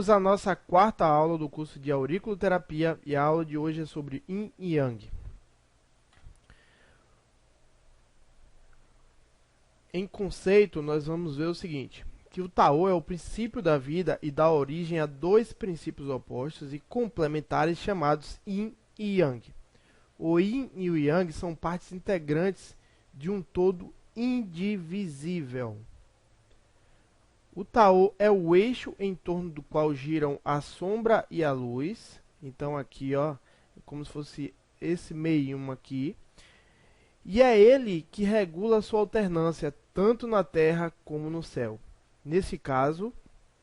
Vamos à nossa quarta aula do curso de auriculoterapia e a aula de hoje é sobre Yin e Yang. Em conceito, nós vamos ver o seguinte, que o Tao é o princípio da vida e dá origem a dois princípios opostos e complementares chamados Yin e Yang. O Yin e o Yang são partes integrantes de um todo indivisível. O Tao é o eixo em torno do qual giram a sombra e a luz. Então aqui, ó, é como se fosse esse meio aqui. E é ele que regula a sua alternância, tanto na terra como no céu. Nesse caso,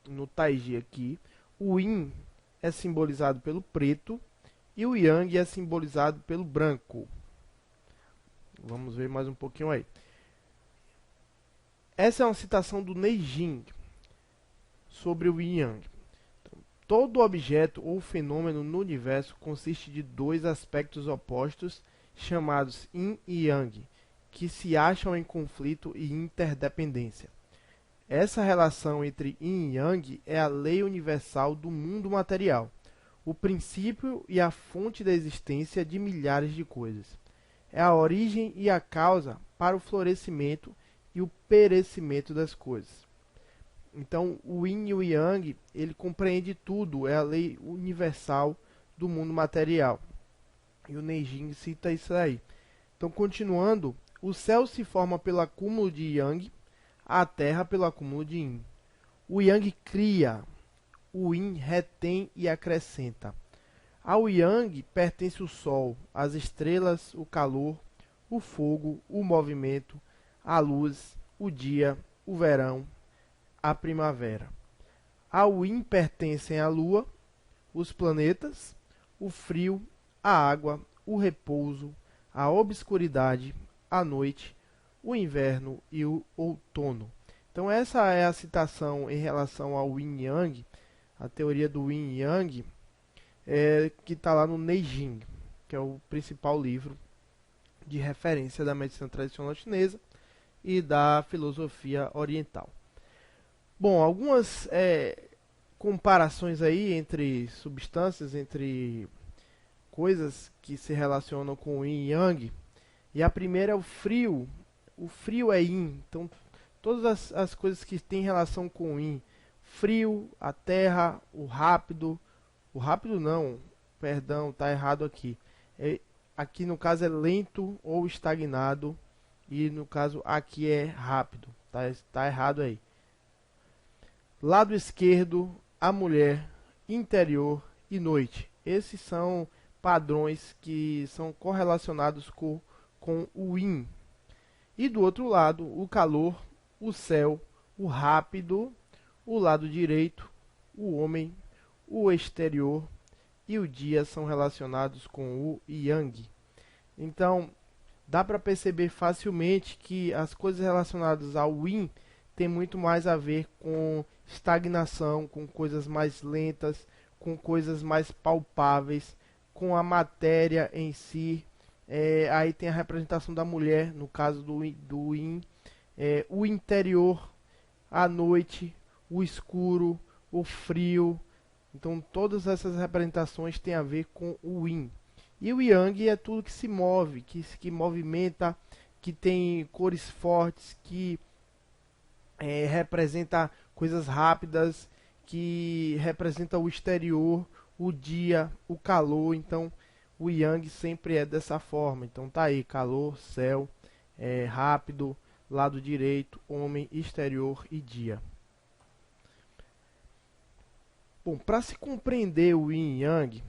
no Taiji aqui, o Yin é simbolizado pelo preto e o Yang é simbolizado pelo branco. Vamos ver mais um pouquinho aí. Essa é uma citação do Neijing sobre o Yin e Yang. Então, todo objeto ou fenômeno no universo consiste de dois aspectos opostos chamados Yin e Yang, que se acham em conflito e interdependência. Essa relação entre Yin e Yang é a lei universal do mundo material, o princípio e a fonte da existência de milhares de coisas. É a origem e a causa para o florescimento e o perecimento das coisas. Então, o Yin e o Yang, ele compreende tudo, é a lei universal do mundo material. E o Neijing cita isso aí. Então, continuando, o céu se forma pelo acúmulo de Yang, a terra pelo acúmulo de Yin. O Yang cria, o Yin retém e acrescenta. Ao Yang pertence o sol, as estrelas, o calor, o fogo, o movimento, a luz, o dia, o verão, a primavera. Ao Yin pertencem a lua, os planetas, o frio, a água, o repouso, a obscuridade, a noite, o inverno e o outono. Então essa é a citação em relação ao Yin e Yang, a teoria do Yin e Yang, que está lá no Neijing, que é o principal livro de referência da medicina tradicional chinesa e da filosofia oriental. Bom, algumas comparações aí entre substâncias, entre coisas que se relacionam com o Yin e Yang. E a primeira é o frio. O frio é Yin. Então, todas as coisas que têm relação com o Yin. Frio, a terra, o rápido. O rápido não, perdão, está errado aqui. Aqui no caso é lento ou estagnado. E no caso aqui é rápido. Tá errado aí. Lado esquerdo, a mulher, interior e noite. Esses são padrões que são correlacionados com o Yin. E do outro lado, o calor, o céu, o rápido, o lado direito, o homem, o exterior e o dia são relacionados com o Yang. Então, dá para perceber facilmente que as coisas relacionadas ao Yin tem muito mais a ver com estagnação, com coisas mais lentas, com coisas mais palpáveis, com a matéria em si. Aí tem a representação da mulher, no caso do Yin, o interior, a noite, o escuro, o frio. Então todas essas representações têm a ver com o Yin. E o Yang é tudo que se move, que movimenta, que tem cores fortes, que representa coisas rápidas, que representa o exterior, o dia, o calor. Então o Yang sempre é dessa forma. Então tá aí, calor, céu, rápido, lado direito, homem, exterior e dia. Bom, para se compreender o Yin e Yang,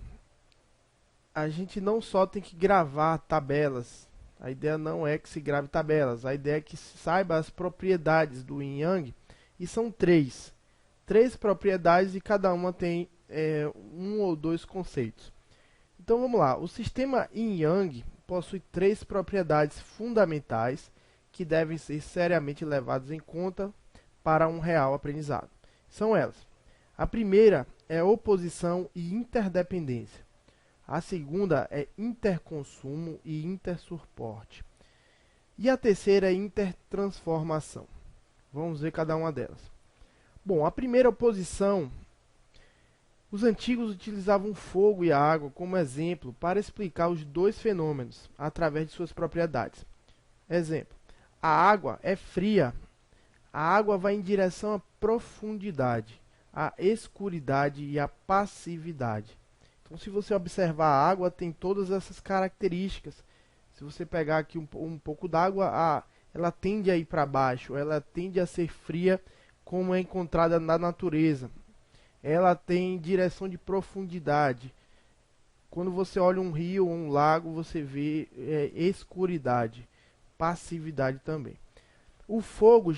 a gente não só tem que gravar tabelas. A ideia não é que se grave tabelas, a ideia é que se saiba as propriedades do Yin e Yang, e são três propriedades e cada uma tem um ou dois conceitos. Então vamos lá, o sistema Yin Yang possui três propriedades fundamentais que devem ser seriamente levadas em conta para um real aprendizado. São elas: a primeira é oposição e interdependência. A segunda é interconsumo e intersuporte. E a terceira é intertransformação. Vamos ver cada uma delas. Bom, a primeira oposição Os antigos utilizavam fogo e água como exemplo para explicar os dois fenômenos através de suas propriedades. Exemplo: a água é fria. A água vai em direção à profundidade, à escuridade e à passividade. Então, se você observar, a água tem todas essas características. Se você pegar aqui um pouco d'água, ela tende a ir para baixo, ela tende a ser fria, como é encontrada na natureza. Ela tem direção de profundidade. Quando você olha um rio ou um lago, você vê escuridade, passividade também. O fogo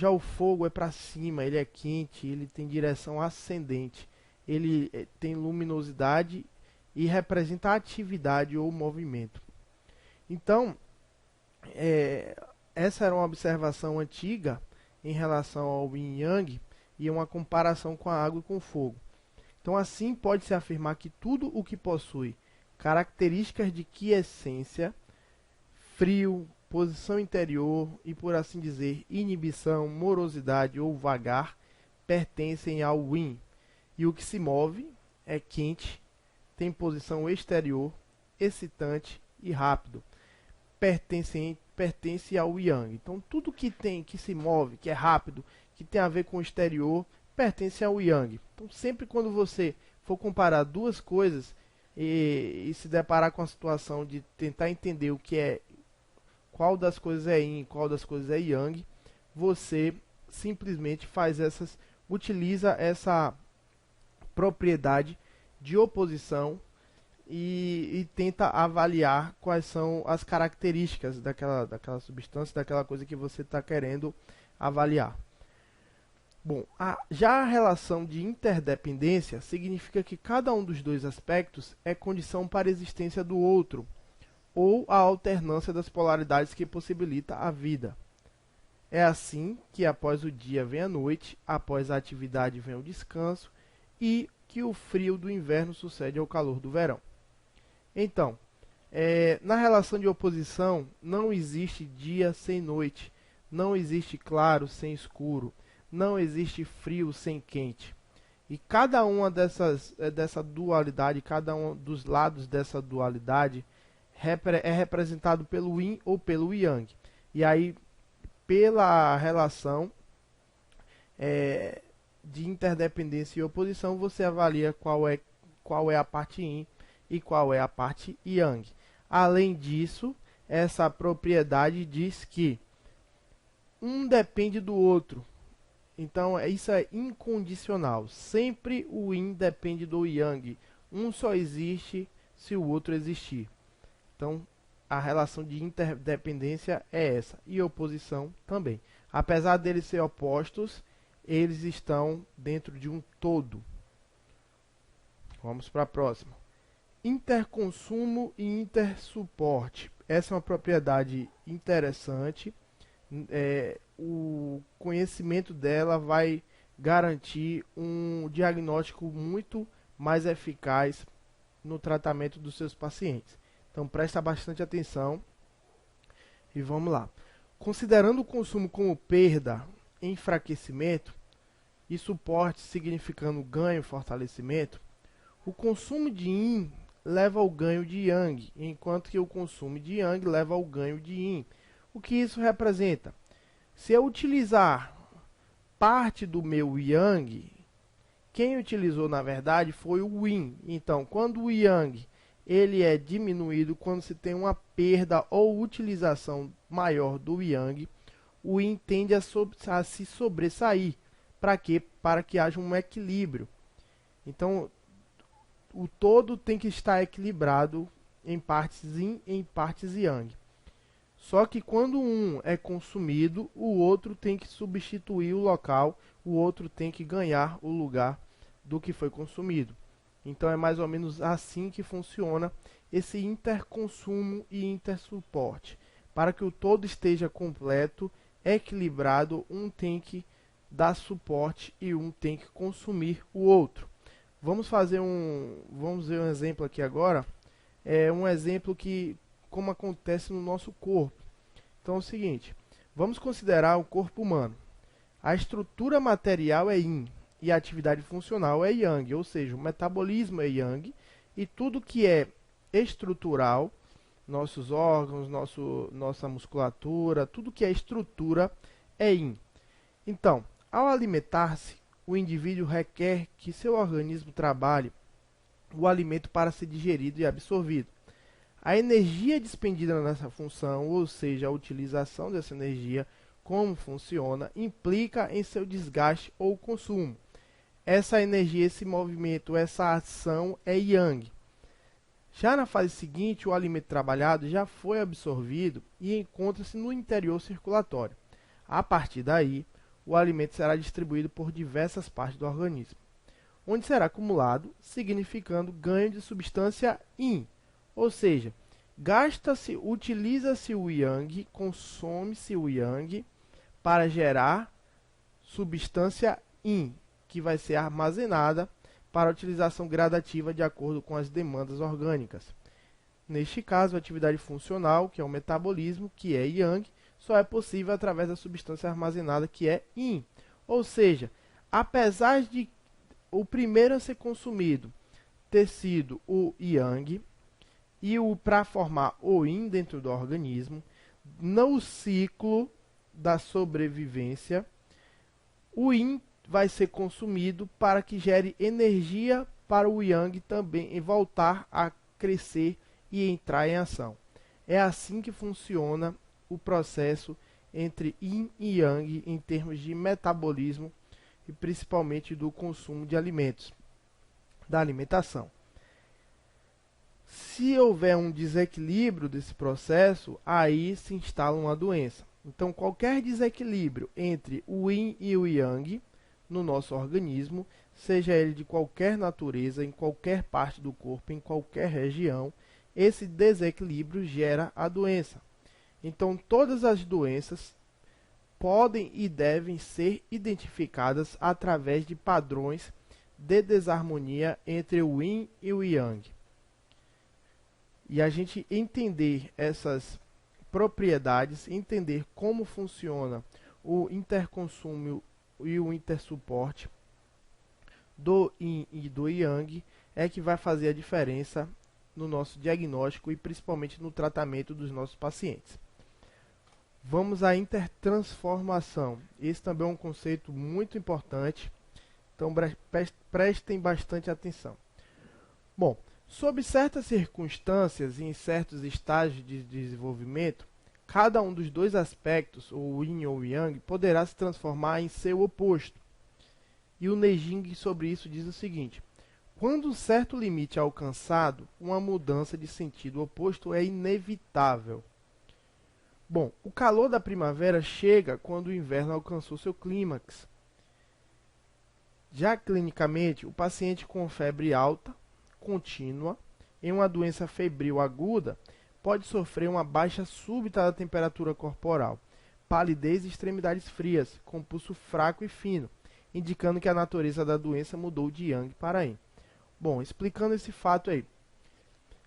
é para cima, ele é quente, ele tem direção ascendente, ele tem luminosidade e representa atividade ou movimento. Então, essa era uma observação antiga em relação ao Yin e Yang e uma comparação com a água e com o fogo. Então, assim pode-se afirmar que tudo o que possui características de quiescência, frio, posição interior e, por assim dizer, inibição, morosidade ou vagar, pertencem ao Yin. E o que se move é quente, tem posição exterior, excitante e rápido. Pertence ao Yang. Então, tudo que se move, que é rápido, que tem a ver com o exterior, pertence ao Yang. Então, sempre quando você for comparar duas coisas e se deparar com a situação de tentar entender o que é, qual das coisas é Yin, qual das coisas é Yang, você simplesmente utiliza essa propriedade de oposição e tenta avaliar quais são as características daquela substância, daquela coisa que você está querendo avaliar. Bom, já a relação de interdependência significa que cada um dos dois aspectos é condição para a existência do outro, ou a alternância das polaridades que possibilita a vida. É assim que após o dia vem a noite, após a atividade vem o descanso, e que o frio do inverno sucede ao calor do verão. Então, na relação de oposição, não existe dia sem noite, não existe claro sem escuro, não existe frio sem quente. E cada uma dessa dualidade, cada um dos lados dessa dualidade é representado pelo Yin ou pelo Yang. E aí, pela relação de interdependência e oposição, você avalia qual é a parte Yin e qual é a parte Yang. Além disso, essa propriedade diz que um depende do outro. Então, isso é incondicional. Sempre o Yin depende do Yang. Um só existe se o outro existir. Então, a relação de interdependência é essa. E oposição também. Apesar deles serem opostos, eles estão dentro de um todo. Vamos para a próxima. Interconsumo e intersuporte. Essa é uma propriedade interessante. O conhecimento dela vai garantir um diagnóstico muito mais eficaz no tratamento dos seus pacientes. Então presta bastante atenção e vamos lá. Considerando o consumo como perda, enfraquecimento e suporte significando ganho e fortalecimento, o consumo de Yin leva ao ganho de Yang, enquanto que o consumo de Yang leva ao ganho de Yin. O que isso representa? Se eu utilizar parte do meu Yang, quem utilizou na verdade foi o Yin. Então, quando o Yang ele é diminuído, quando se tem uma perda ou utilização maior do Yang, o Yin tende a se sobressair. Para quê? Para que haja um equilíbrio. Então, o todo tem que estar equilibrado em partes Yin e em partes Yang. Só que quando um é consumido, o outro tem que substituir o local, o outro tem que ganhar o lugar do que foi consumido. Então é mais ou menos assim que funciona esse interconsumo e intersuporte. Para que o todo esteja completo, equilibrado, um tem que dar suporte e um tem que consumir o outro. Vamos ver um exemplo aqui agora. Um exemplo como acontece no nosso corpo. Então é o seguinte, vamos considerar o corpo humano. A estrutura material é Yin, e a atividade funcional é yang, ou seja, o metabolismo é yang e tudo que é estrutural, nossos órgãos, nossa musculatura, tudo que é estrutura é yin. Então, ao alimentar-se, o indivíduo requer que seu organismo trabalhe o alimento para ser digerido e absorvido. A energia despendida nessa função, ou seja, a utilização dessa energia, como funciona, implica em seu desgaste ou consumo. Essa energia, esse movimento, essa ação é yang. Já na fase seguinte, o alimento trabalhado já foi absorvido e encontra-se no interior circulatório. A partir daí, o alimento será distribuído por diversas partes do organismo, onde será acumulado, significando ganho de substância yin, ou seja, gasta-se, utiliza-se o yang, consome-se o yang para gerar substância yin, que vai ser armazenada para utilização gradativa de acordo com as demandas orgânicas. Neste caso, a atividade funcional, que é o metabolismo, que é yang, só é possível através da substância armazenada, que é yin. Ou seja, apesar de o primeiro a ser consumido ter sido o yang, e o para formar o yin dentro do organismo, no ciclo da sobrevivência, o yin vai ser consumido para que gere energia para o yang também voltar a crescer e entrar em ação. É assim que funciona o processo entre yin e yang em termos de metabolismo e principalmente do consumo de alimentos, da alimentação. Se houver um desequilíbrio desse processo, aí se instala uma doença. Então, qualquer desequilíbrio entre o yin e o yang no nosso organismo, seja ele de qualquer natureza, em qualquer parte do corpo, em qualquer região, esse desequilíbrio gera a doença. Então, todas as doenças podem e devem ser identificadas através de padrões de desarmonia entre o yin e o yang. E a gente entender essas propriedades, entender como funciona o interconsumo e o intersuporte do yin e do yang, é que vai fazer a diferença no nosso diagnóstico e principalmente no tratamento dos nossos pacientes. Vamos à intertransformação. Esse também é um conceito muito importante, então prestem bastante atenção. Bom, sob certas circunstâncias e em certos estágios de desenvolvimento, cada um dos dois aspectos, o yin ou o yang, poderá se transformar em seu oposto. E o Neijing sobre isso diz o seguinte: quando um certo limite é alcançado, uma mudança de sentido oposto é inevitável. Bom, o calor da primavera chega quando o inverno alcançou seu clímax. Já clinicamente, o paciente com febre alta, contínua, em uma doença febril aguda, pode sofrer uma baixa súbita da temperatura corporal, palidez e extremidades frias, com pulso fraco e fino, indicando que a natureza da doença mudou de yang para yin. Bom, explicando esse fato aí.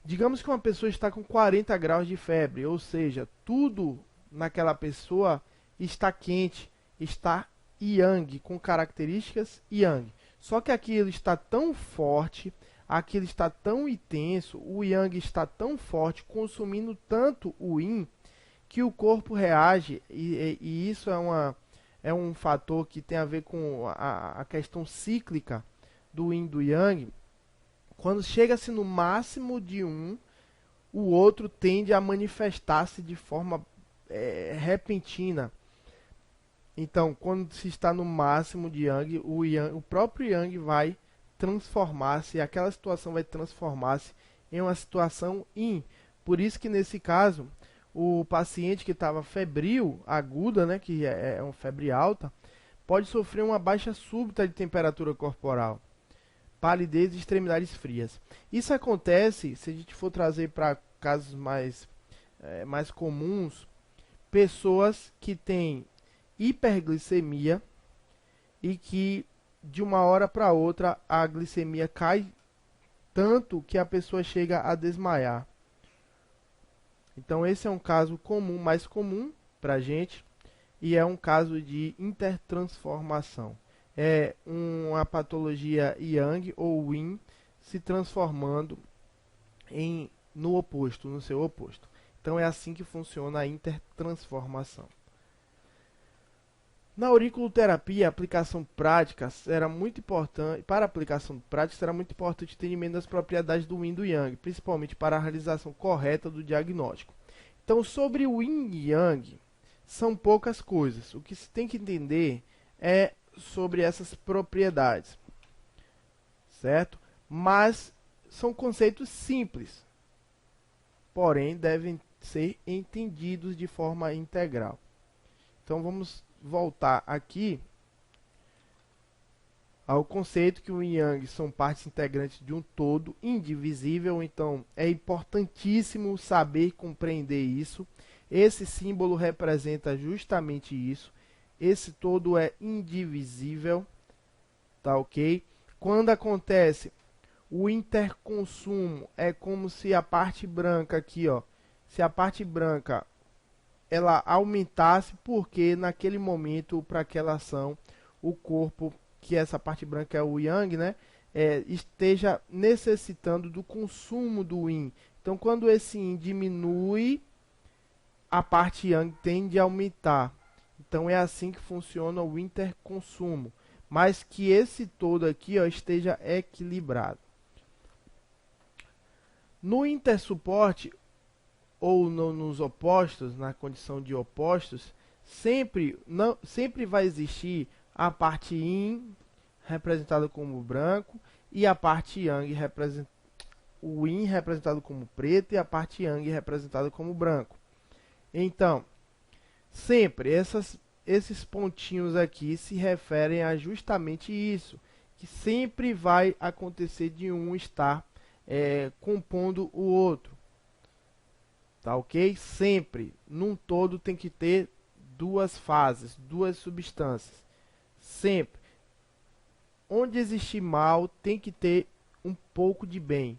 Digamos que uma pessoa está com 40 graus de febre, ou seja, tudo naquela pessoa está quente, está yang, com características yang. Só que aquilo está tão forte, aquilo está tão intenso, o yang está tão forte, consumindo tanto o yin, que o corpo reage, e isso é um fator que tem a ver com a questão cíclica do yin e do yang. Quando chega-se no máximo de um, o outro tende a manifestar-se de forma repentina. Então, quando se está no máximo de yang, o próprio yang vai transformar-se, aquela situação vai transformar-se em uma situação yin. Por isso que nesse caso, o paciente que estava febril, aguda, né, que é uma febre alta, pode sofrer uma baixa súbita de temperatura corporal, palidez e extremidades frias. Isso acontece, se a gente for trazer para casos mais comuns, pessoas que têm hiperglicemia e que de uma hora para outra a glicemia cai tanto que a pessoa chega a desmaiar. Então esse é um caso comum, mais comum para a gente, e é um caso de intertransformação. é uma patologia Yang ou Yin se transformando no oposto, no seu oposto. Então é assim que funciona a intertransformação. Na auriculoterapia, a aplicação prática será muito importante. Para a aplicação prática, será muito importante o entendimento das propriedades do Yin e do Yang, principalmente para a realização correta do diagnóstico. Então, sobre o Yin e Yang, são poucas coisas. O que se tem que entender é sobre essas propriedades, certo? Mas são conceitos simples, porém devem ser entendidos de forma integral. Então, vamos voltar aqui ao conceito que o Yin e Yang são partes integrantes de um todo indivisível. Então é importantíssimo saber compreender isso. Esse símbolo representa justamente isso. Esse todo é indivisível, tá ok? Quando acontece o interconsumo, é como se a parte branca aqui, ó, se a parte branca ela aumentasse, porque naquele momento, para aquela ação, o corpo, que essa parte branca é o Yang, né, esteja necessitando do consumo do Yin. Então, quando esse Yin diminui, a parte Yang tende a aumentar. Então, é assim que funciona o interconsumo. Mas que esse todo aqui, ó, esteja equilibrado. No intersuporte, ou nos opostos, na condição de opostos, sempre vai existir a parte Yin representada como branco e a parte Yang o Yin representado como preto e a parte Yang representada como branco. Então, sempre esses pontinhos aqui se referem a justamente isso, que sempre vai acontecer de um estar compondo o outro. Tá ok? Sempre, num todo, tem que ter duas fases, duas substâncias. Sempre. Onde existir mal, tem que ter um pouco de bem.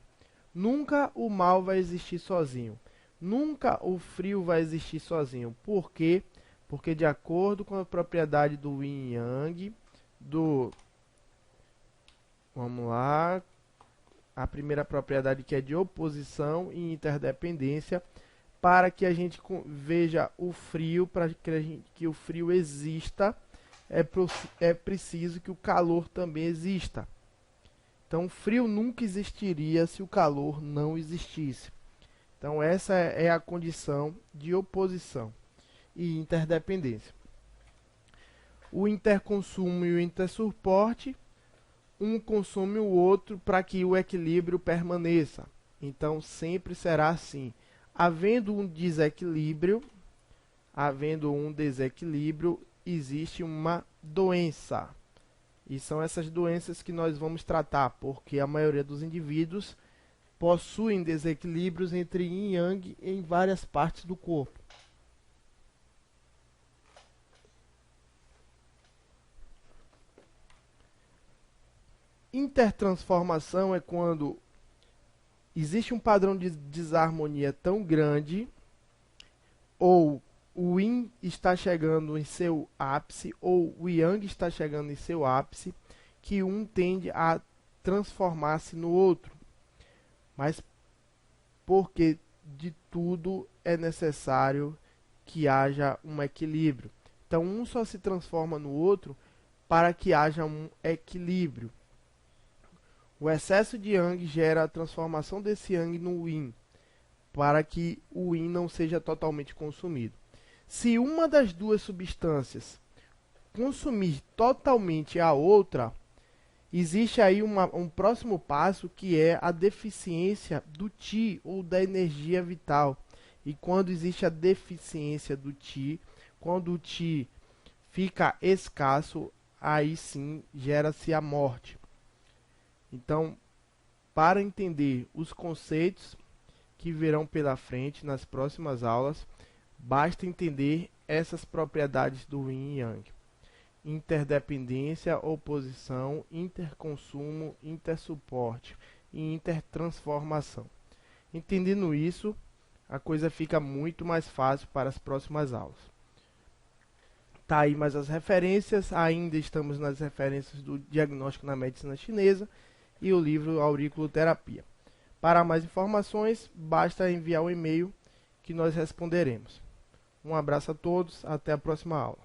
Nunca o mal vai existir sozinho. Nunca o frio vai existir sozinho. Por quê? Porque de acordo com a propriedade do Yin e Yang, vamos lá, a primeira propriedade que é de oposição e interdependência, para que a gente veja o frio, para que o frio exista, é preciso que o calor também exista. Então, o frio nunca existiria se o calor não existisse. Então, essa é a condição de oposição e interdependência. O interconsumo e o intersuporte, um consome o outro para que o equilíbrio permaneça. Então, sempre será assim. Havendo um desequilíbrio, existe uma doença. E são essas doenças que nós vamos tratar, porque a maioria dos indivíduos possuem desequilíbrios entre Yin e Yang em várias partes do corpo. Intertransformação é quando existe um padrão de desarmonia tão grande, ou o Yin está chegando em seu ápice, ou o Yang está chegando em seu ápice, que um tende a transformar-se no outro. Mas porque de tudo é necessário que haja um equilíbrio. Então, um só se transforma no outro para que haja um equilíbrio. O excesso de Yang gera a transformação desse Yang no Yin, para que o Yin não seja totalmente consumido. Se uma das duas substâncias consumir totalmente a outra, existe aí um próximo passo, que é a deficiência do Qi, ou da energia vital. E quando existe a deficiência do Qi, quando o Qi fica escasso, aí sim gera-se a morte. Então, para entender os conceitos que virão pela frente nas próximas aulas, basta entender essas propriedades do Yin e Yang: interdependência, oposição, interconsumo, intersuporte e intertransformação. Entendendo isso, a coisa fica muito mais fácil para as próximas aulas. Tá aí mais as referências, ainda estamos nas referências do diagnóstico na medicina chinesa e o livro Auriculoterapia. Para mais informações, basta enviar o e-mail que nós responderemos. Um abraço a todos, até a próxima aula.